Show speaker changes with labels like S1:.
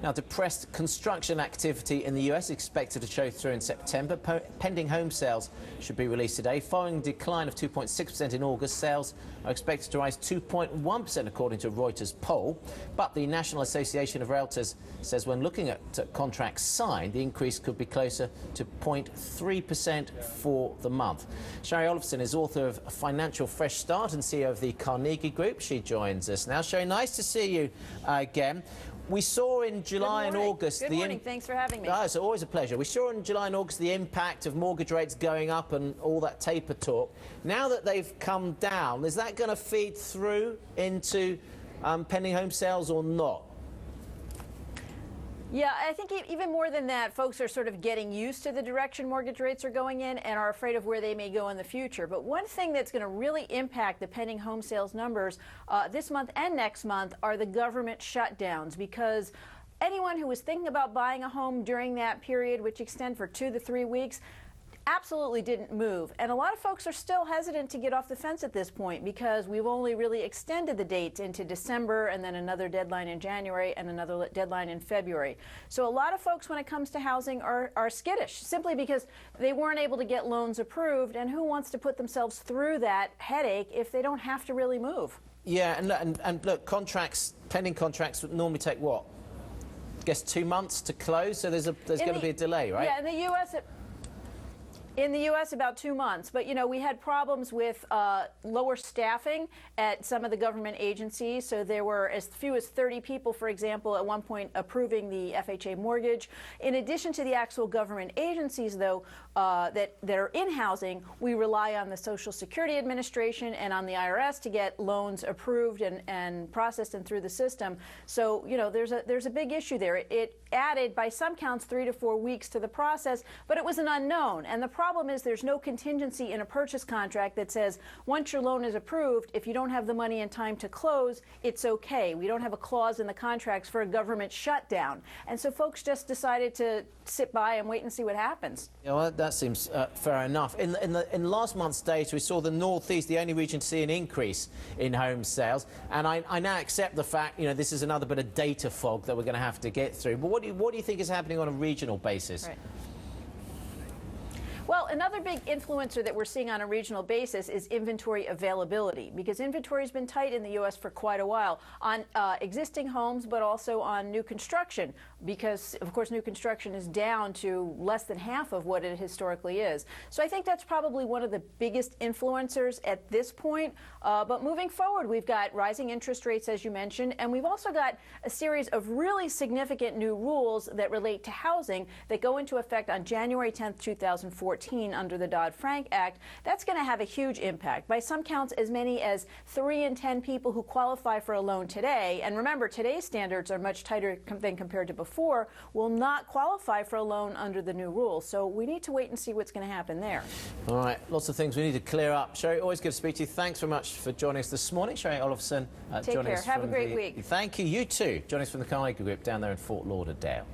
S1: Now, depressed construction activity in the US is expected to show through in September. Pending home sales should be released today. Following a decline of 2.6% in August, sales are expected to rise 2.1% according to Reuters Poll. But the National Association of Realtors says when looking at contracts signed, the increase could be closer to 0.3% for the month. Shari Olefson is author of Financial Fresh Start and CEO of the Carnegie Group. She joins us now. Shari, nice to see you again. We saw in July and August...
S2: Good morning. Thanks for having me.
S1: It's always a pleasure. We saw in July and August the impact of mortgage rates going up and all that taper talk. Now that they've come down, is that going to feed through into pending home sales or not?
S2: Yeah, I think even more than that, folks are sort of getting used to the direction mortgage rates are going in and are afraid of where they may go in the future. But one thing that's going to really impact the pending home sales numbers this month and next month are the government shutdowns, because anyone who was thinking about buying a home during that period, which extend for 2 to 3 weeks, absolutely didn't move. And a lot of folks are still hesitant to get off the fence at this point because we've only really extended the dates into December and then another deadline in January and another deadline in February. So a lot of folks, when it comes to housing, are skittish simply because they weren't able to get loans approved, and who wants to put themselves through that headache if they don't have to really move?
S1: Yeah, and look, pending contracts would normally take what? I guess 2 months to close, so there's going to be a delay, right?
S2: Yeah, in the U.S., about 2 months. But, you know, we had problems with lower staffing at some of the government agencies. So there were as few as 30 people, for example, at one point approving the FHA mortgage. In addition to the actual government agencies, though, that are in housing, we rely on the Social Security Administration and on the IRS to get loans approved and processed and through the system. So, you know, there's a big issue there. It added, by some counts, 3 to 4 weeks to the process, but it was an unknown. And the problem is there's no contingency in a purchase contract that says once your loan is approved, if you don't have the money in time to close, it's okay. We don't have a clause in the contracts for a government shutdown. And so folks just decided to sit by and wait and see what happens.
S1: Yeah, well, that seems fair enough. In last month's data, we saw the Northeast, the only region to see an increase in home sales. And I now accept the fact, you know, this is another bit of data fog that we're going to have to get through. But what do you think is happening on a regional basis?
S2: Right. Well, another big influencer that we're seeing on a regional basis is inventory availability, because inventory has been tight in the U.S. for quite a while on existing homes, but also on new construction, because, of course, new construction is down to less than half of what it historically is. So I think that's probably one of the biggest influencers at this point. But moving forward, we've got rising interest rates, as you mentioned, and we've also got a series of really significant new rules that relate to housing that go into effect on January 10th, 2014. Under the Dodd-Frank Act. That's going to have a huge impact. By some counts, as many as 3 in 10 people who qualify for a loan today, and remember, today's standards are much tighter than compared to before, will not qualify for a loan under the new rules. So we need to wait and see what's going to happen there.
S1: All right, lots of things we need to clear up. Shari, always good to speak to you. Thanks very much for joining us this morning. Shari Olefson.
S2: Take care. Have a great week.
S1: Thank you. You too. Joining us from the Carnegie Group down there in Fort Lauderdale.